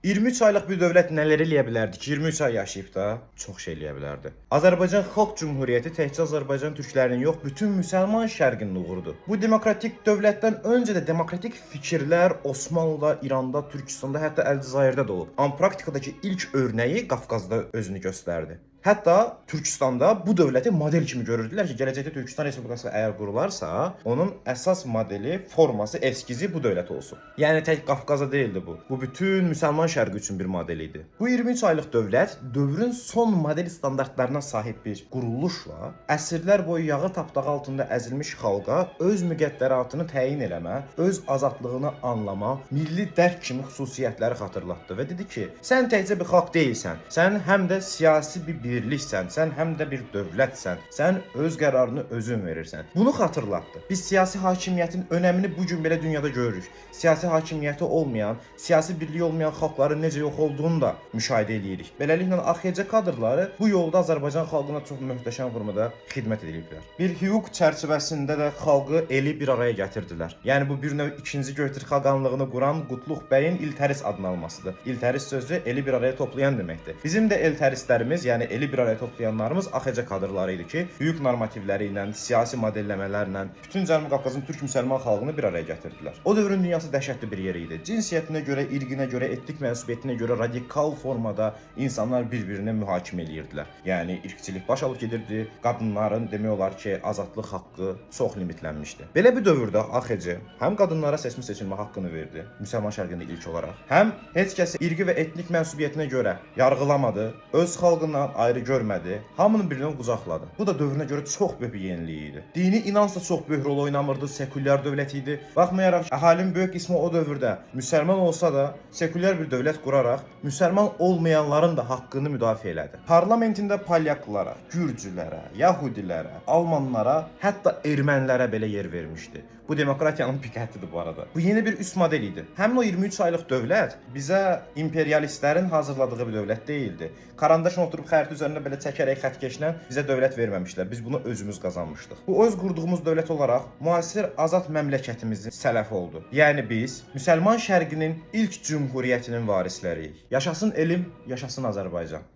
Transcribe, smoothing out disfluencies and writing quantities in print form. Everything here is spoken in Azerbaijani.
23 aylıq bir dövlət nələr eləyə bilərdi ki, 23 ay yaşayıb da çox şey eləyə bilərdi. Azərbaycan Xalq Cümhuriyyəti təkcə Azərbaycan türklərinin yox, bütün müsəlman şərqinin uğurudur. Bu demokratik dövlətdən öncə də demokratik fikirlər Osmanlıda, İranda, Türkistanda, hətta Əlcəzairdə də olub. Amma praktikadakı ilk örnəyi Qafqazda özünü göstərdi. Hətta Türkistanda bu dövləti model kimi görürdülər ki, gələcəkdə Türkistan Respublikası əgər qurularsa, onun əsas modeli, forması, eskizi bu dövlət olsun. Yəni tək Qafqaza deyildi bu. Bu bütün müsəlman şərqi üçün bir model idi. Bu 23 aylıq dövlət dövrün son model standartlarına sahib bir quruluşla əsrlər boyu yağı tapdağı altında əzilmiş xalqa öz müqəddəratını təyin eləmə, öz azadlığını anlama, milli dərk kimi xüsusiyyətləri xatırlatdı və dedi ki, sən təkcə bir xalq deyilsən, sən həm də siyasi bir birliksən, sən həm də bir dövlətsən, sən öz qərarını özün verirsən. Bunu xatırlatdı. Biz siyasi hakimiyyətin önəmini bu gün belə dünyada görürük. Siyasi hakimiyyəti olmayan, siyasi birliyi olmayan xalqların necə yox olduğunu da müşahidə edirik. Beləliklə AXC kadrları bu yolda Azərbaycan xalqına çox möhtəşəm formada xidmət ediblər. Bir hüquq çərçivəsində də xalqı, eli bir araya gətirdilər. Yəni bu bir növ 2-ci Göytürk xaqanlığını quran Qutluq bəyin İltəris adını almasıdır. İltəris sözü eli bir araya toplayan deməkdir. Bizim də eltərislərimiz, yəni eli bir araya toplayanlarımız AXC kadrları idi ki, hüquq normativləri ilə, siyasi modelləmələrlə bütün Cənubi Qafqazın türk müsəlman xalqını bir araya gətirdilər. O dövrün dünyası dəhşətli bir yer idi. Cinsiyyətinə görə, irqinə görə, etnik mənsubiyyətinə görə radikal formada insanlar bir-birini mühakimə edirdilər. Yəni irqçilik baş alıb gedirdi, qadınların demək olar ki, azadlıq haqqı çox limitlənmişdi. Belə bir dövrdə AXC həm qadınlara seçmə seçilmə haqqını verdi, müsəlman şərqində ilk olaraq, həm heç kəsi irqi və etnik mənsubiyyətinə görə yargılamadı, öz xalqından ayrı görmədi, hamının birini qucaqladı. Bu da dövrünə görə çox böyük bir yenilik idi. Dini inanc da çox böyük rol oynamırdı, sekulyar dövlət idi. Baxmayaraq əhalinin böyük qismi o dövrdə müsəlman olsa da, sekulyar bir dövlət quraraq müsəlman olmayanların da haqqını müdafiə elədi. Parlamentində polyaklara, gürcülərə, yahudilərə, almanlara, hətta ermənilərə belə yer vermişdi. Bu demokratiyanın pikətidir bu arada. Bu yeni bir üst model idi. Həmin o 23 aylıq dövlət bizə imperialistlərin hazırladığı bir dövlət deyildi. Karandaşla oturub xəritə üzərində belə çəkərək xəttkeşlə bizə dövlət verməmişlər. Biz bunu özümüz qazanmışdıq. Bu öz qurduğumuz dövlət olaraq müasir azad məmləkətimizin sələfi oldu. Yəni biz müsəlman şərqinin ilk cümhuriyyətinin varisləriyik. Yaşasın elm, yaşasın Azərbaycan.